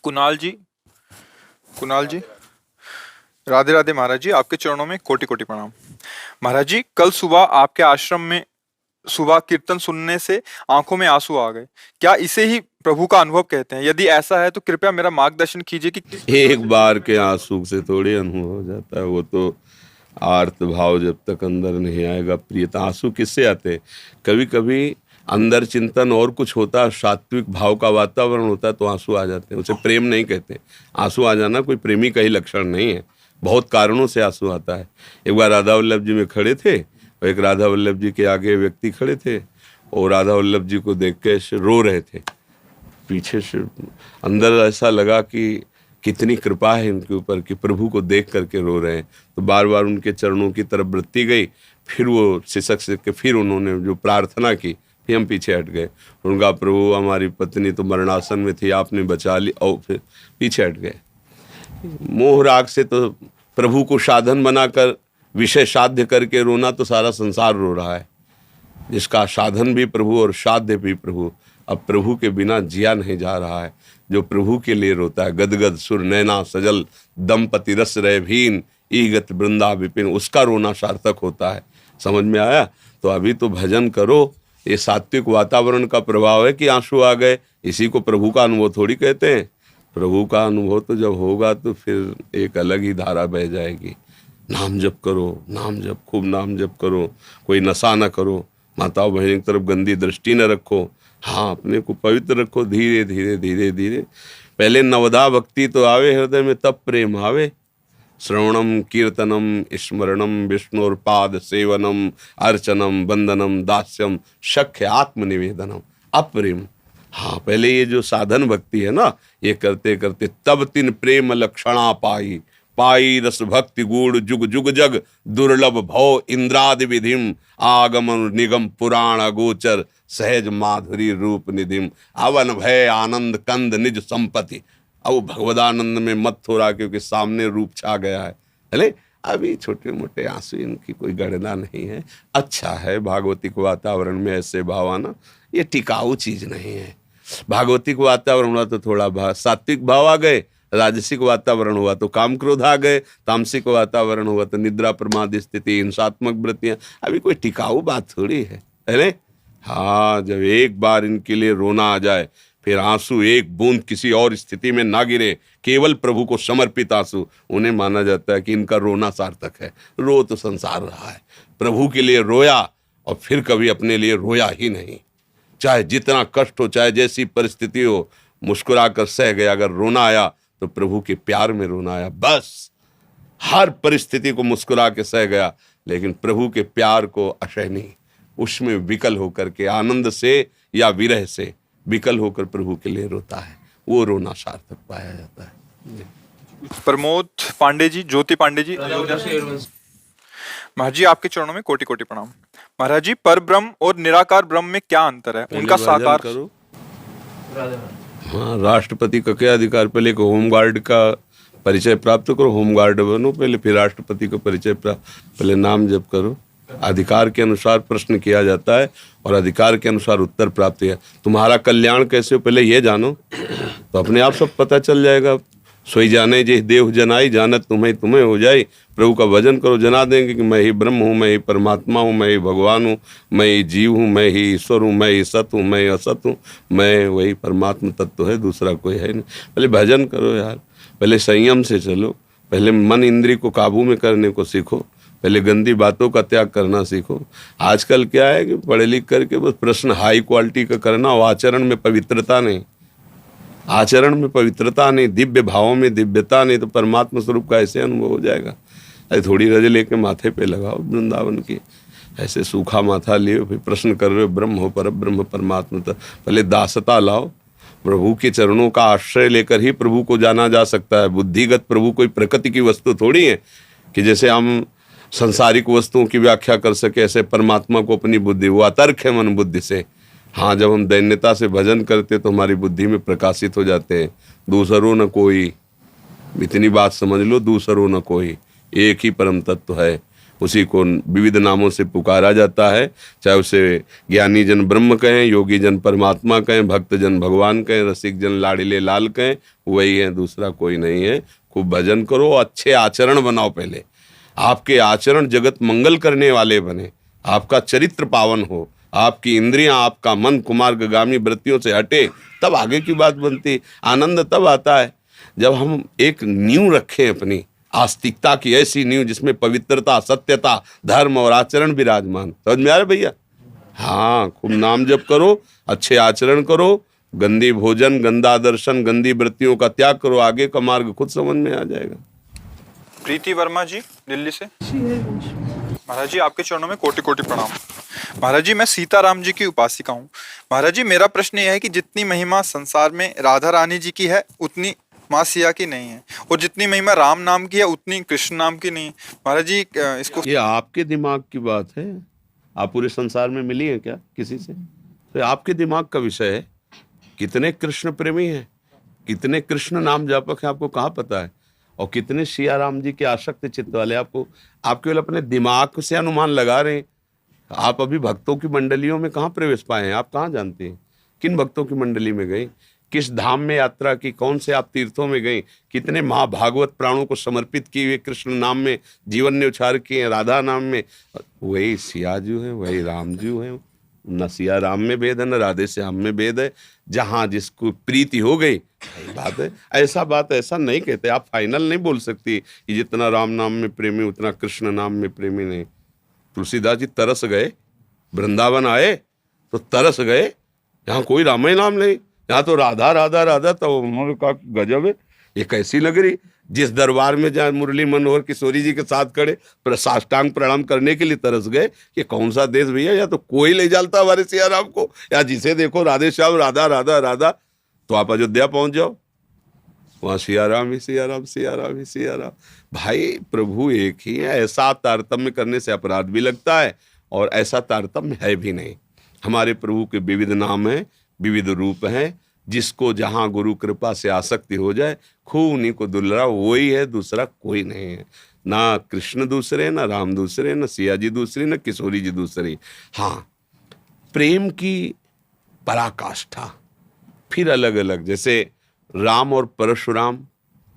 कुणाल जी, कुणाल जी, राधे राधे महाराज जी, आपके चरणों में कोटि कोटि प्रणाम। महाराज जी, कल सुबह आपके आश्रम में सुबह कीर्तन सुनने से आंखों में आंसू आ गए। क्या इसे ही प्रभु का अनुभव कहते हैं? यदि ऐसा है तो कृपया मेरा मार्गदर्शन कीजिए कि किस प्रकार एक से बार के आंसू से थोड़ी अनुभव हो जाता है। वो तो आर्त भाव जब तक अंदर नहीं आएगा प्रियता। आंसू किससे आते हैं? कभी कभी अंदर चिंतन और कुछ होता है, सात्विक भाव का वातावरण होता है तो आंसू आ जाते हैं। उसे प्रेम नहीं कहते। आंसू आ जाना कोई प्रेमी का ही लक्षण नहीं है, बहुत कारणों से आंसू आता है। एक बार राधा वल्लभ जी में खड़े थे और एक राधा वल्लभ जी के आगे व्यक्ति खड़े थे और राधा वल्लभ जी को देख के रो रहे थे। पीछे से अंदर ऐसा लगा कि कितनी कृपा है इनके ऊपर कि प्रभु को देख करके रो रहे हैं। तो बार बार उनके चरणों की तरफ वृत्ति गई। फिर वो सिसक के फिर उन्होंने जो प्रार्थना की, फिर हम पीछे हट गए। उनका प्रभु हमारी पत्नी तो मरणासन में थी, आपने बचा ली, और फिर पीछे हट गए। मोह राग से तो प्रभु को साधन बनाकर विषय साध्य करके रोना तो सारा संसार रो रहा है, जिसका साधन भी प्रभु और साध्य भी प्रभु। अब प्रभु के बिना जिया नहीं जा रहा है। जो प्रभु के लिए रोता है, गदगद सुर नैना सजल दंपति रस रहे भीन ईगत वृंदा विपिन, उसका रोना सार्थक होता है। समझ में आया? तो अभी तो भजन करो। ये सात्विक वातावरण का प्रभाव है कि आंसू आ गए। इसी को प्रभु का अनुभव थोड़ी कहते हैं। प्रभु का अनुभव तो जब होगा तो फिर एक अलग ही धारा बह जाएगी। नाम जप करो, नाम जप, खूब नाम जप करो। कोई नशा न करो, माताओं बहनों की तरफ गंदी दृष्टि न रखो। हाँ, अपने को पवित्र रखो। धीरे धीरे धीरे धीरे पहले नवदा भक्ति तो आवे हृदय में, तब प्रेम आवे। श्रवणम कीर्तनम स्मरणम विष्णुर्पाद सेवनम अर्चनम वंदनम दास्यम शक्य आत्मनिवेदनम, अप्रेम। हाँ, पहले ये जो साधन भक्ति है ना, ये करते करते तब तीन प्रेम लक्षणा पाई। पाई रस भक्ति गूढ़ जुग जुग जग दुर्लभ भव इंद्रादि विधिम आगमन निगम पुराण अगोचर सहज माधुरी रूप निधिम अवन भय आनंद कंद निज संपत्ति। अब भगवदानंद में मत हो रहा क्योंकि सामने रूप छा गया है। अरे अभी छोटे मोटे आंसू, इनकी कोई गणना नहीं है। अच्छा है भागवतिक वातावरण में ऐसे भाव आना, ये टिकाऊ चीज नहीं है। भागवतिक वातावरण हुआ तो थोड़ा सात्विक भाव आ गए, राजसिक वातावरण हुआ तो काम क्रोध आ गए, तामसिक वातावरण हुआ तो निद्रा प्रमाद स्थिति हिंसात्मक वृत्तियां। अभी कोई टिकाऊ बात थोड़ी है। अरे हाँ, जब एक बार इनके लिए रोना आ जाए, फिर आंसू एक बूंद किसी और स्थिति में ना गिरे, केवल प्रभु को समर्पित आंसू, उन्हें माना जाता है कि इनका रोना सार्थक है। रो तो संसार रहा है, प्रभु के लिए रोया और फिर कभी अपने लिए रोया ही नहीं। चाहे जितना कष्ट हो, चाहे जैसी परिस्थिति हो, मुस्कुरा कर सह गया। अगर रोना आया तो प्रभु के प्यार में रोना आया, बस। हर परिस्थिति को मुस्कुरा के सह गया, लेकिन प्रभु के प्यार को अशय नहीं, उसमें विकल होकर के आनंद से या विरह से विकल होकर प्रभु के लिए रोता है। वो रोना सार्थक पाया जाता है। प्रमोद पांडे जी, ज्योति पांडे जी, महाराज जी, आपके चरणों में कोटि कोटि प्रणाम। महाराज जी, पर ब्रह्म और निराकार ब्रह्म में क्या अंतर है? उनका साकार करो। हाँ, राष्ट्रपति का क्या अधिकार? पहले एक होमगार्ड का परिचय प्राप्त करो, होमगार्ड बनो पहले, फिर राष्ट्रपति का परिचय प्राप्त। पहले नाम जप करो। अधिकार के अनुसार प्रश्न किया जाता है और अधिकार के अनुसार उत्तर प्राप्त है। तुम्हारा कल्याण कैसे हो, पहले ये जानो, तो अपने आप सब पता चल जाएगा। सोई जाने जे देव जनाई, जानत तुम्हें तुम्हें हो जाए। प्रभु का भजन करो, जना देंगे कि मैं ही ब्रह्म हूँ, मैं ही परमात्मा हूँ, मैं ही भगवान हूँ, मैं ही जीव हूँ, मैं ही ईश्वर हूँ, मैं ही सत हूँ, मैं ही असत हूँ, मैं वही परमात्मा तत्व है, दूसरा कोई है नहीं। पहले भजन करो यार, पहले संयम से चलो, पहले मन इंद्री को काबू में करने को सीखो, पहले गंदी बातों का त्याग करना सीखो। आजकल क्या है कि पढ़े लिख करके बस प्रश्न हाई क्वालिटी का करना और आचरण में पवित्रता नहीं। आचरण में पवित्रता नहीं, दिव्य भावों में दिव्यता नहीं, तो परमात्मा स्वरूप का ऐसे अनुभव हो जाएगा। अरे थोड़ी रज लेके माथे पे लगाओ वृंदावन की, ऐसे सूखा माथा लिए फिर प्रश्न कर रहे हो ब्रह्म हो, पर ब्रह्म परमात्मा। तो पहले दासता लाओ। प्रभु के चरणों का आश्रय लेकर ही प्रभु को जाना जा सकता है। बुद्धिगत प्रभु कोई प्रकृति की वस्तु थोड़ी है कि जैसे हम संसारिक वस्तुओं की व्याख्या कर सके, ऐसे परमात्मा को अपनी बुद्धि, वो अतर्क है मन बुद्धि से। हाँ, जब हम दैन्यता से भजन करते तो हमारी बुद्धि में प्रकाशित हो जाते हैं। दूसरों न कोई, इतनी बात समझ लो, दूसरों न कोई, एक ही परम तत्व है। उसी को विविध नामों से पुकारा जाता है, चाहे उसे ज्ञानी जन ब्रह्म कहें, योगी जन परमात्मा कहें, भक्त जन भगवान कहें, रसिक जन लाडिले लाल कहें, वही है, दूसरा कोई नहीं है। खूब भजन करो, अच्छे आचरण बनाओ, पहले आपके आचरण जगत मंगल करने वाले बने, आपका चरित्र पावन हो, आपकी इंद्रियां, आपका मन कुमार्गामी वृत्तियों से हटे, तब आगे की बात बनती। आनंद तब आता है जब हम एक नींव रखें अपनी आस्तिकता की, ऐसी नींव जिसमें पवित्रता, सत्यता, धर्म और आचरण विराजमान। समझ में आ रहा भैया? हाँ, खूब नाम जप करो, अच्छे आचरण करो, गंदी भोजन, गंदा दर्शन, गंदी वृत्तियों का त्याग करो, आगे का मार्ग खुद समझ में आ जाएगा। प्रीति वर्मा जी दिल्ली से। महाराज जी, आपके चरणों में कोटि कोटि प्रणाम। महाराज जी, मैं सीताराम जी की उपासिका हूँ। महाराज जी, मेरा प्रश्न यह है कि जितनी महिमा संसार में राधा रानी जी की है, उतनी माँ सिया की नहीं है, और जितनी महिमा राम नाम की है, उतनी कृष्ण नाम की नहीं है। महाराज जी, इसको ये आपके दिमाग की बात है। आप पूरे संसार में मिली है क्या किसी से? तो आपके दिमाग का विषय है। कितने कृष्ण प्रेमी हैं, कितने कृष्ण नाम जापक हैं, आपको कहाँ पता है? और कितने सिया राम जी के आसक्त चित्त वाले, आपको, आप केवल अपने दिमाग से अनुमान लगा रहे हैं। आप अभी भक्तों की मंडलियों में कहाँ प्रवेश पाए हैं? आप कहाँ जानते हैं? किन भक्तों की मंडली में गए, किस धाम में यात्रा की, कौन से आप तीर्थों में गए, कितने महाभागवत प्राणों को समर्पित किए हुए कृष्ण नाम में जीवन ने उछार किए हैं, राधा नाम में। वही सिया जी है, वही राम जी है। न सिया राम में भेद है, न राधे श्याम में भेद है। जहाँ जिसको प्रीति हो गई, यही बात है। ऐसा नहीं कहते। आप फाइनल नहीं बोल सकती कि जितना राम नाम में प्रेमी उतना कृष्ण नाम में प्रेमी नहीं। तुलसीदास जी तरस गए, वृंदावन आए तो तरस गए। यहाँ कोई राम ही नाम नहीं, यहाँ तो राधा राधा राधा। तो उन्होंने कहा गजब है, ये कैसी लग रही। जिस दरबार में जहाँ मुरली मनोहर किशोरी जी के साथ खड़े साष्टांग प्रणाम करने के लिए तरस गए कि कौन सा देश भैया, या तो कोई ले जाता हमारे सिया राम को, या जिसे देखो राधे श्याम, राधा राधा राधा। तो आप अयोध्या पहुंच जाओ, वहाँ सिया राम ही सिया राम, सिया राम ही सिया राम। भाई प्रभु एक ही है। ऐसा तारतम्य करने से अपराध भी लगता है, और ऐसा तारतम्य है भी नहीं। हमारे प्रभु के विविध नाम हैं, विविध रूप हैं। जिसको जहाँ गुरु कृपा से आसक्ति हो जाए, खूब उन्हीं को दुलरा, वही है, दूसरा कोई नहीं है। ना कृष्ण दूसरे, ना राम दूसरे, ना सिया जी दूसरी, ना किशोरी जी दूसरी। हाँ, प्रेम की पराकाष्ठा फिर अलग अलग। जैसे राम और परशुराम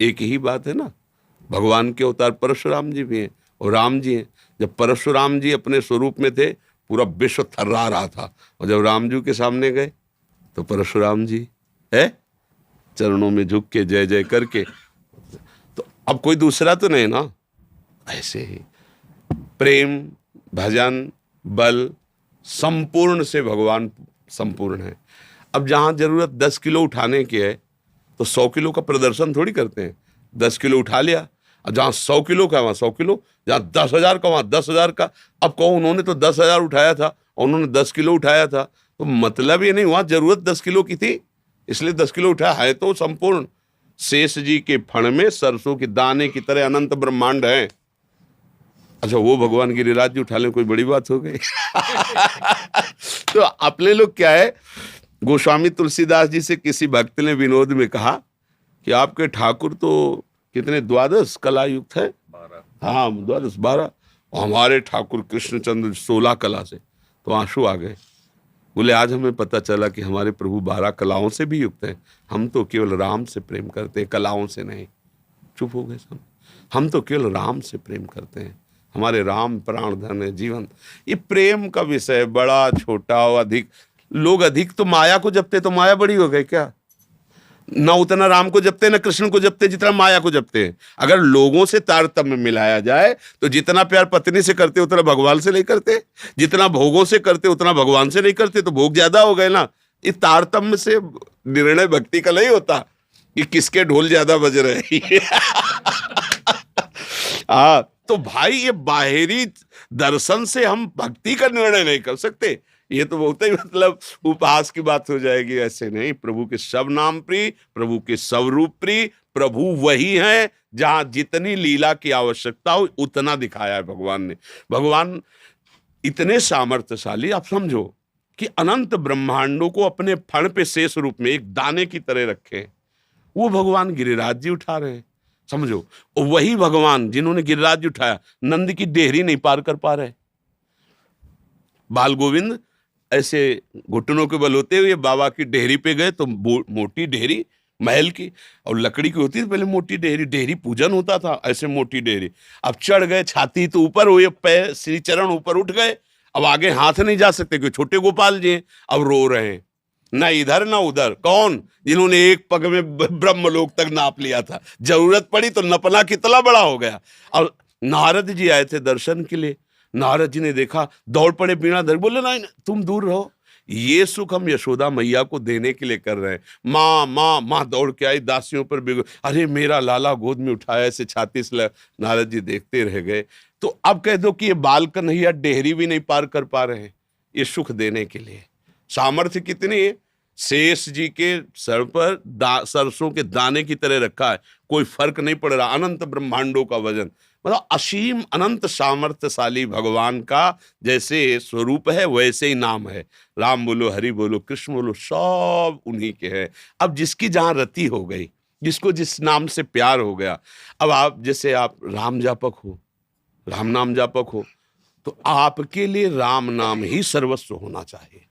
एक ही बात है ना। भगवान के अवतार परशुराम जी भी हैं और राम जी हैं। जब परशुराम जी अपने स्वरूप में थे, पूरा विश्व थर्रा रहा था, और जब राम जी के सामने गए तो परशुराम जी है चरणों में झुक के जय जय करके। तो अब कोई दूसरा तो नहीं ना। ऐसे ही प्रेम, भजन, बल संपूर्ण से भगवान संपूर्ण है। अब जहाँ जरूरत 10 किलो उठाने की है तो 100 किलो का प्रदर्शन थोड़ी करते हैं। 10 किलो उठा लिया, और जहाँ 100 किलो का वहाँ 100 किलो, जहाँ 10,000 का वहाँ 10,000 का। अब कहो उन्होंने तो 10,000 उठाया था और उन्होंने 10 किलो उठाया था, तो मतलब ये नहीं, वहाँ जरूरत 10 किलो की थी इसलिए 10 किलो उठाया है। तो संपूर्ण शेष जी के फण में सरसों के दाने की तरह अनंत ब्रह्मांड है। अच्छा, वो भगवान गिरिराज जी उठा ले, कोई बड़ी बात हो गई। तो अपने लोग क्या है, गोस्वामी तुलसीदास जी से किसी भक्त ने विनोद में कहा कि आपके ठाकुर तो कितने 12 कला युक्त है। 12, हाँ 12। हमारे ठाकुर कृष्णचंद्र 16 कला से। तो आंसू आ गए। बोले आज हमें पता चला कि हमारे प्रभु 12 कलाओं से भी युक्त हैं। हम तो केवल राम से प्रेम करते हैं, कलाओं से नहीं। चुप हो गए सब। हम तो केवल राम से प्रेम करते हैं, हमारे राम प्राण धन है, जीवन। ये प्रेम का विषय बड़ा छोटा और अधिक। लोग अधिक तो माया को जपते, तो माया बड़ी हो गई क्या? न उतना राम को जपते, न कृष्ण को जपते जितना माया को जपते हैं। अगर लोगों से तारतम्य मिलाया जाए तो जितना प्यार पत्नी से करते उतना भगवान से नहीं करते, जितना भोगों से करते उतना भगवान से नहीं करते, तो भोग ज्यादा हो गए ना। इस तारतम्य से निर्णय भक्ति का नहीं होता कि किसके ढोल ज्यादा बज रहे। हाँ, तो भाई ये बाहरी दर्शन से हम भक्ति का निर्णय नहीं कर सकते। ये तो बहुत ही मतलब उपहास की बात हो जाएगी। ऐसे नहीं। प्रभु के सब नाम प्रिय, प्रभु के सब रूप प्रिय। प्रभु वही है, जहां जितनी लीला की आवश्यकता हो उतना दिखाया है भगवान ने। भगवान इतने सामर्थ्यशाली, आप समझो कि अनंत ब्रह्मांडों को अपने फण पे शेष रूप में एक दाने की तरह रखे। वो भगवान गिरिराज जी उठा रहे हैं। समझो। और वही भगवान जिन्होंने गिरिराज उठाया, नंद की डेहरी नहीं पार कर पा रहे। बाल गोविंद ऐसे घुटनों के बल होते हुए बाबा की डेहरी पे गए तो मोटी डेहरी महल की और लकड़ी की होती थी पहले, मोटी डेहरी, डेहरी पूजन होता था, ऐसे मोटी डेहरी। अब चढ़ गए, छाती तो ऊपर हुई, पैर श्री चरण ऊपर उठ गए, अब आगे हाथ नहीं जा सकते क्योंकि छोटे गोपाल जी हैं। अब रो रहे हैं, ना इधर ना उधर। कौन? जिन्होंने एक पग में ब्रह्मलोक तक नाप लिया था, जरूरत पड़ी तो नपना कितना बड़ा हो गया। अब नारद जी आए थे दर्शन के लिए, नारद जी ने देखा, दौड़ पड़े बीणा धर, बोले नहीं तुम दूर रहो, ये सुख हम यशोदा मैया को देने के लिए कर रहे हैं। माँ माँ माँ दौड़ के आई, दासियों पर बिगड़, अरे मेरा लाला गोद में उठाया, ऐसे छाती से नारद जी देखते रह गए। तो अब कह दो कि ये बाल कन्हैया डेहरी भी नहीं पार कर पा रहे हैं, ये सुख देने के लिए। सामर्थ्य कितनी है, शेष जी के सर पर सरसों के दाने की तरह रखा है, कोई फर्क नहीं पड़ रहा। अनंत ब्रह्मांडों का वजन, मतलब असीम अनंत सामर्थ्यशाली भगवान का जैसे स्वरूप है वैसे ही नाम है। राम बोलो, हरि बोलो, कृष्ण बोलो, सब उन्हीं के हैं। अब जिसकी जहां रति हो गई, जिसको जिस नाम से प्यार हो गया, अब आप जैसे आप राम जापक हो, राम नाम जापक हो, तो आपके लिए राम नाम ही सर्वस्व होना चाहिए।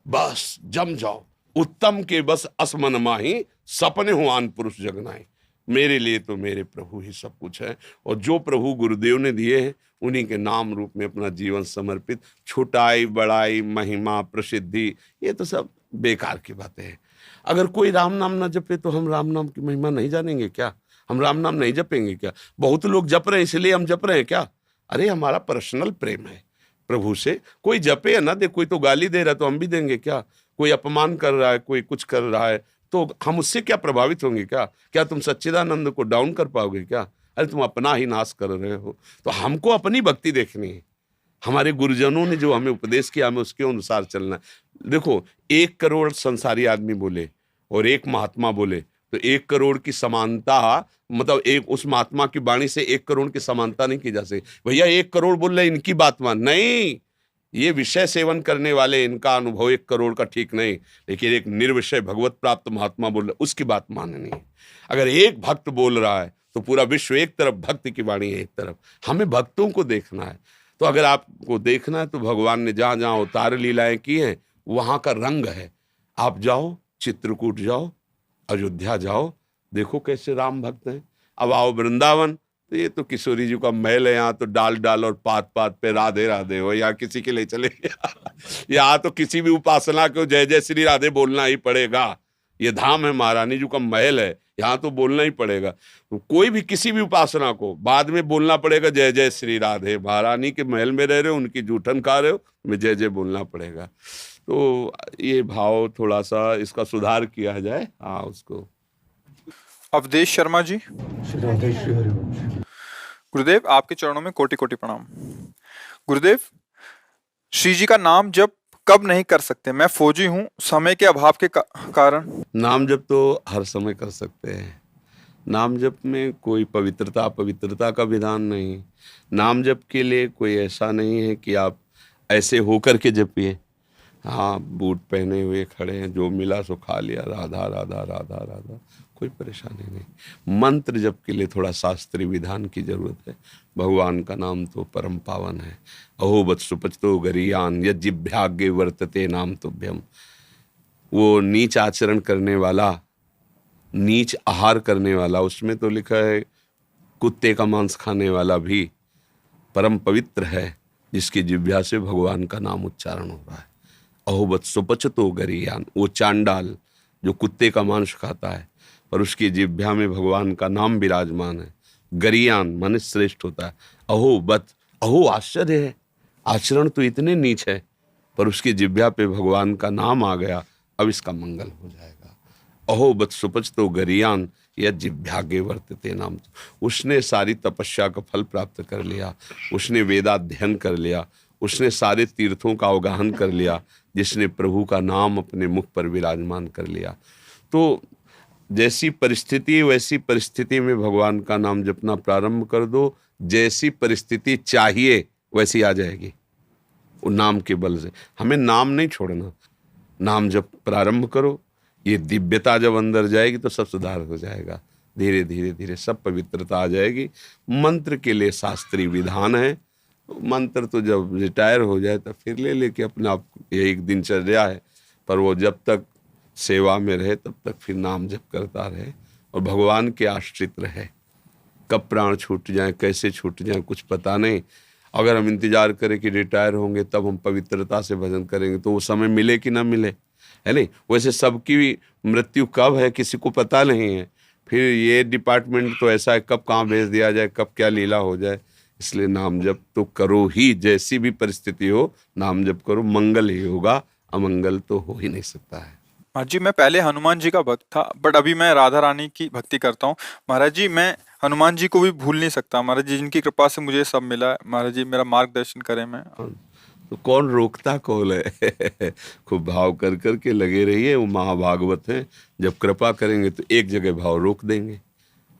बस जम जाओ, उत्तम के बस असमन माही, सपने हुआन पुरुष जगनाए। मेरे लिए तो मेरे प्रभु ही सब कुछ है, और जो प्रभु गुरुदेव ने दिए हैं उन्हीं के नाम रूप में अपना जीवन समर्पित। छोटाई बड़ाई महिमा प्रसिद्धि ये तो सब बेकार की बातें हैं। अगर कोई राम नाम ना जपे तो हम राम नाम की महिमा नहीं जानेंगे क्या? हम राम नाम नहीं जपेंगे क्या? बहुत लोग जप रहे हैं इसलिए हम जप रहे हैं क्या? अरे हमारा पर्सनल प्रेम है प्रभु से। कोई जपे या ना दे, कोई तो गाली दे रहा है तो हम भी देंगे क्या? कोई अपमान कर रहा है, कोई कुछ कर रहा है, तो हम उससे क्या प्रभावित होंगे क्या? क्या तुम सच्चिदानंद को डाउन कर पाओगे क्या? अरे तुम अपना ही नाश कर रहे हो। तो हमको अपनी भक्ति देखनी है, हमारे गुरुजनों ने जो हमें उपदेश किया हमें उसके अनुसार चलना है। देखो 1 करोड़ संसारी आदमी बोले और एक महात्मा बोले तो 1 करोड़ की समानता, मतलब एक उस महात्मा की वाणी से 1 करोड़ की समानता नहीं की जा सकती। भैया 1 करोड़ बोल रहे इनकी बात मान, नहीं, ये विषय सेवन करने वाले, इनका अनुभव 1 करोड़ का ठीक नहीं, लेकिन एक निर्विषय भगवत प्राप्त महात्मा बोल रहे उसकी बात माननी है। अगर एक भक्त बोल रहा है तो पूरा विश्व एक तरफ, भक्त की वाणी है एक तरफ, हमें भक्तों को देखना है। तो अगर आपको देखना है तो भगवान ने जहां जहां अवतार लीलाएं की हैं वहां का रंग है। आप जाओ चित्रकूट, जाओ अयोध्या, जाओ, देखो कैसे राम भक्त हैं। अब आओ वृंदावन, तो ये तो किशोरी जी का महल है, यहाँ तो डाल डाल और पात पात पे राधे राधे हो, यहाँ किसी के लिए चले यहाँ तो किसी भी उपासना को जय जय श्री राधे बोलना ही पड़ेगा। ये धाम है, महारानी जी का महल है, यहाँ तो बोलना ही पड़ेगा। तो कोई भी किसी भी उपासना को बाद में बोलना पड़ेगा जय जय श्री राधे। महारानी के महल में रह रहे हो, उनकी जूठन खा रहे हो, तुम्हें जय जय बोलना पड़ेगा। तो ये भाव थोड़ा सा इसका सुधार किया जाए। हाँ, उसको अवधेश शर्मा जी, श्री राधे श्री हरिवंश। गुरुदेव आपके चरणों में कोटि कोटि प्रणाम। गुरुदेव, श्री जी का नाम जप कब नहीं कर सकते? मैं फौजी हूँ, समय के अभाव के कारण। नाम जप तो हर समय कर सकते हैं। नाम जप में कोई पवित्रता का विधान नहीं। नाम जप के लिए कोई ऐसा नहीं है कि आप ऐसे होकर के जपिए। हाँ, बूट पहने हुए खड़े हैं, जो मिला सो खा लिया, राधा राधा राधा राधा, कोई परेशानी नहीं। मंत्र जप के लिए थोड़ा शास्त्रीय विधान की जरूरत है। भगवान का नाम तो परम पावन है। अहो वत्सुपचतो गरीयान यज्जिभ्याग्ये वर्तते नाम तुभ्यम। वो नीच आचरण करने वाला, नीच आहार करने वाला, उसमें तो लिखा है कुत्ते का मांस खाने वाला भी परम पवित्र है जिसकी जिह्वा से भगवान का नाम उच्चारण हो रहा है। अहो वत्सुपचतो गरीयान, वो चांडाल जो कुत्ते का मांस खाता है पर उसकी जिह्वा में भगवान का नाम विराजमान है। गरीयान माने श्रेष्ठ होता है। अहो बत, अहो आश्चर्य है, आचरण तो इतने नीच है पर उसकी जिह्वा पे भगवान का नाम आ गया, अब इसका मंगल हो जाएगा। अहो बत सुपच तो गरीयान या जिह्वाग्ये वर्तते नाम। उसने सारी तपस्या का फल प्राप्त कर लिया, उसने वेदाध्ययन कर लिया, उसने सारे तीर्थों का अवगाहन कर लिया, जिसने प्रभु का नाम अपने मुख पर विराजमान कर लिया। तो जैसी परिस्थिति वैसी परिस्थिति में भगवान का नाम जपना प्रारंभ कर दो। जैसी परिस्थिति चाहिए वैसी आ जाएगी वो नाम के बल से। हमें नाम नहीं छोड़ना, नाम जप प्रारंभ करो। ये दिव्यता जब अंदर जाएगी तो सब सुधार हो जाएगा। धीरे धीरे धीरे सब पवित्रता आ जाएगी। मंत्र के लिए शास्त्रीय विधान है, तो मंत्र तो जब रिटायर हो जाए तो फिर ले लेके अपने आप, ये एक दिनचर्या है, पर वो जब तक सेवा में रहे तब तक फिर नाम जप करता रहे और भगवान के आश्रित रहे। कब प्राण छूट जाए, कैसे छूट जाए, कुछ पता नहीं। अगर हम इंतजार करें कि रिटायर होंगे तब हम पवित्रता से भजन करेंगे तो वो समय मिले कि ना मिले, है नहीं। वैसे सबकी मृत्यु कब है किसी को पता नहीं है। फिर ये डिपार्टमेंट तो ऐसा है, कब कहाँ भेज दिया जाए, कब क्या लीला हो जाए। इसलिए नाम जप तो करो ही, जैसी भी परिस्थिति हो नाम जप करो, मंगल ही होगा, अमंगल तो हो ही नहीं सकता है। महाराज जी मैं पहले हनुमान जी का भक्त था, बट अभी मैं राधा रानी की भक्ति करता हूँ। महाराज जी मैं हनुमान जी को भी भूल नहीं सकता। महाराज जी जिनकी कृपा से मुझे सब मिला है, महाराज जी मेरा मार्गदर्शन करें। मैं तो कौन रोकता कौन है। खूब भाव कर कर के लगे रहिए, वो महाभागवत हैं, जब कृपा करेंगे तो एक जगह भाव रोक देंगे।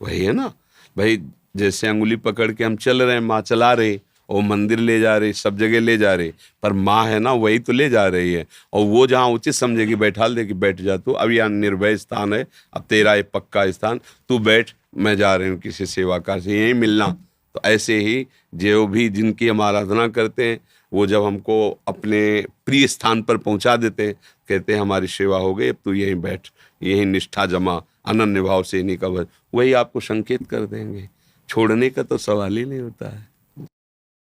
वही है ना भाई, जैसे अंगुली पकड़ के हम चल रहे हैं, माँ चला रही, और मंदिर ले जा रही, सब जगह ले जा रही, पर माँ है ना वही तो ले जा रही है। और वो जहाँ उचित समझेगी बैठाल देगी, बैठ जा तू, अब यहाँ निर्भय स्थान है, अब तेरा ये पक्का स्थान, तू बैठ, मैं जा रही हूँ किसी सेवा कार्य से, यहीं मिलना। तो ऐसे ही जो भी जिनकी हम आराधना करते हैं, वो जब हमको अपने प्रिय स्थान पर पहुंचा देते हैं, कहते हैं हमारी सेवा हो गई, अब तू यहीं बैठ, यहीं निष्ठा जमा, अनन्य भाव से इन्हीं का भजन, वही आपको संकेत कर देंगे। छोड़ने का तो सवाल ही नहीं होता है।